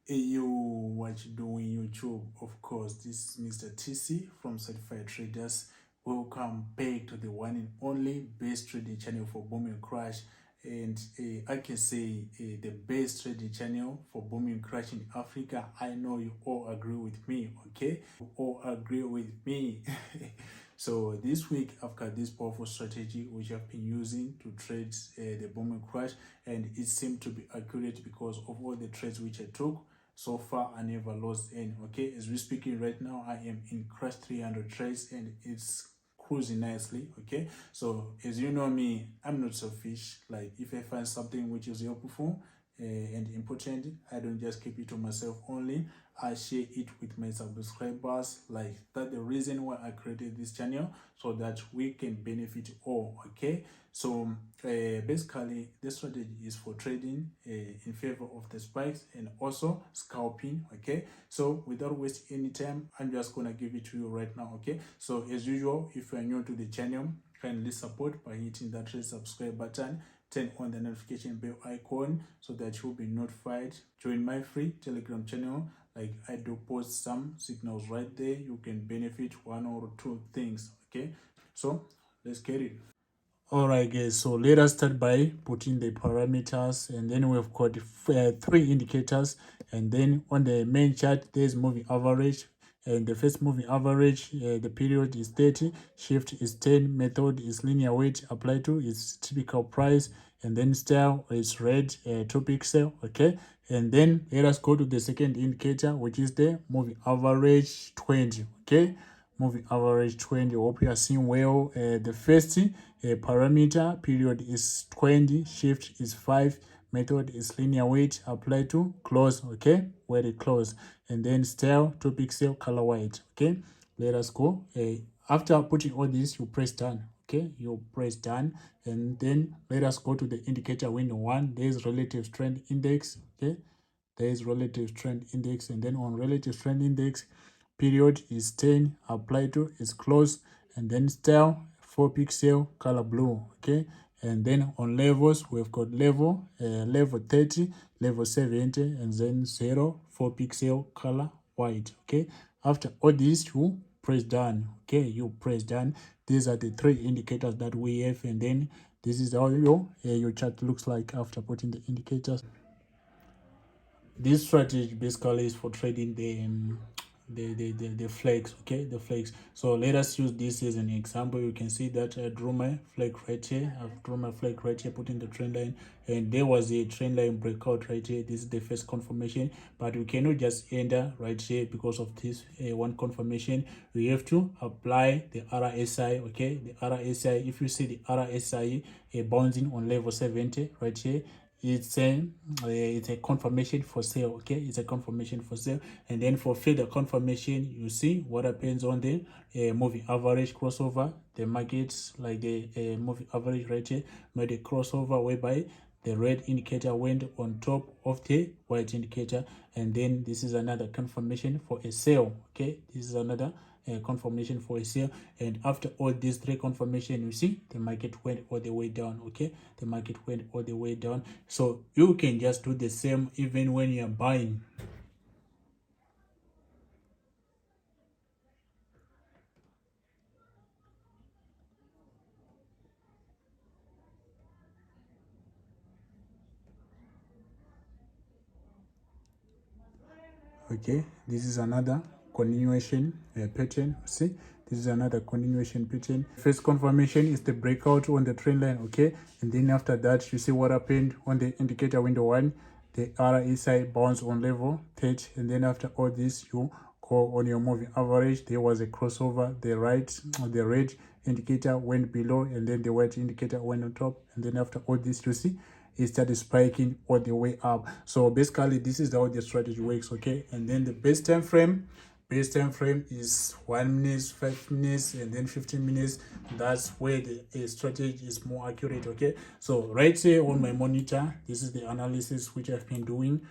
Hey yo, what you doing YouTube? Of course, this is Mr. TCee from Certified Traders. Welcome back to the one and only best trading channel for boom and crash. And I can say the best trading channel for boom and crash in Africa. I know you all agree with me, okay? You all agree with me. So this week I've got this powerful strategy which I've been using to trade the boom and crash, and it seemed to be accurate because of all the trades which I took. So far I never lost any. Okay, as we're speaking right now, I am in crash 300 trades and it's cruising nicely. Okay, so as you know me, I'm not selfish. Like if I find something which is helpful and important, I don't just keep it to myself only. I share it with my subscribers. Like that's the reason why I created this channel, so that we can benefit all. Okay, so basically this strategy is for trading in favor of the spikes and also scalping. Okay, so without wasting any time, I'm just gonna give it to you right now. Okay, so as usual, if you are new to the channel, kindly support by hitting that red subscribe button, turn on the notification bell icon so that you'll be notified. Join my free Telegram channel. Like I do post some signals right there. You can benefit one or two things. Okay, so let's get it. Alright guys, so let us start by putting the parameters, and then we've got three indicators, and then on the main chart there's moving average, and the first moving average, the period is 30, shift is 10, method is linear weight, apply to is typical price, and then style is red, 2 pixel. Okay, and then let us go to the second indicator, which is the moving average 20. Okay, moving average 20. Hope you are seeing well. The first parameter, period is 20, shift is 5, method is linear weight, apply to close. Okay, where they close, and then style 2 pixel, color white. Okay, let us go. After putting all this, you press done. Okay, you press done, and then let us go to the indicator window 1. There's relative strength index. Okay, there is relative trend index, and then on relative trend index, period is 10, apply to is close, and then style 4 pixel, color blue. Okay, and then on levels, we've got level 30, level 70, and then 0, 4 pixel, color white. Okay, after all this, you press done. Okay, you press done. These are the three indicators that we have, and then this is how your chart looks like after putting the indicators. This strategy basically is for trading the flags. Okay, the flags. So let us use this as an example. You can see that I drew my flag right here. I've drawn my flag right here, putting the trend line, and there was a trend line breakout right here. This is the first confirmation, but we cannot just enter right here because of this one confirmation. We have to apply the RSI. Okay, the RSI, if you see the RSI bouncing on level 70 right here, it's a confirmation for sale. Okay, it's a confirmation for sale. And then for further confirmation, you see what happens on the moving average crossover. The markets, like the moving average right here, made a crossover whereby the red indicator went on top of the white indicator, and then this is another confirmation for a sale. Okay, this is another confirmation for a sale. And after all these three confirmation, you see the market went all the way down. Okay, the market went all the way down. So you can just do the same even when you're buying. Okay, this is another continuation pattern. See, this is another continuation pattern. First confirmation is the breakout on the trend line. Okay, and then after that, you see what happened on the indicator window 1. The RSI bounce on level 30, and then after all this, you go on your moving average. There was a crossover. The red indicator went below, and then the white indicator went on top, and then after all this, you see it started spiking all the way up. So basically this is how the strategy works. Okay, and then the base time frame is 1 minute, 5 minutes, and then 15 minutes. That's where the strategy is more accurate. Okay, so right here on my monitor, this is the analysis which I've been doing.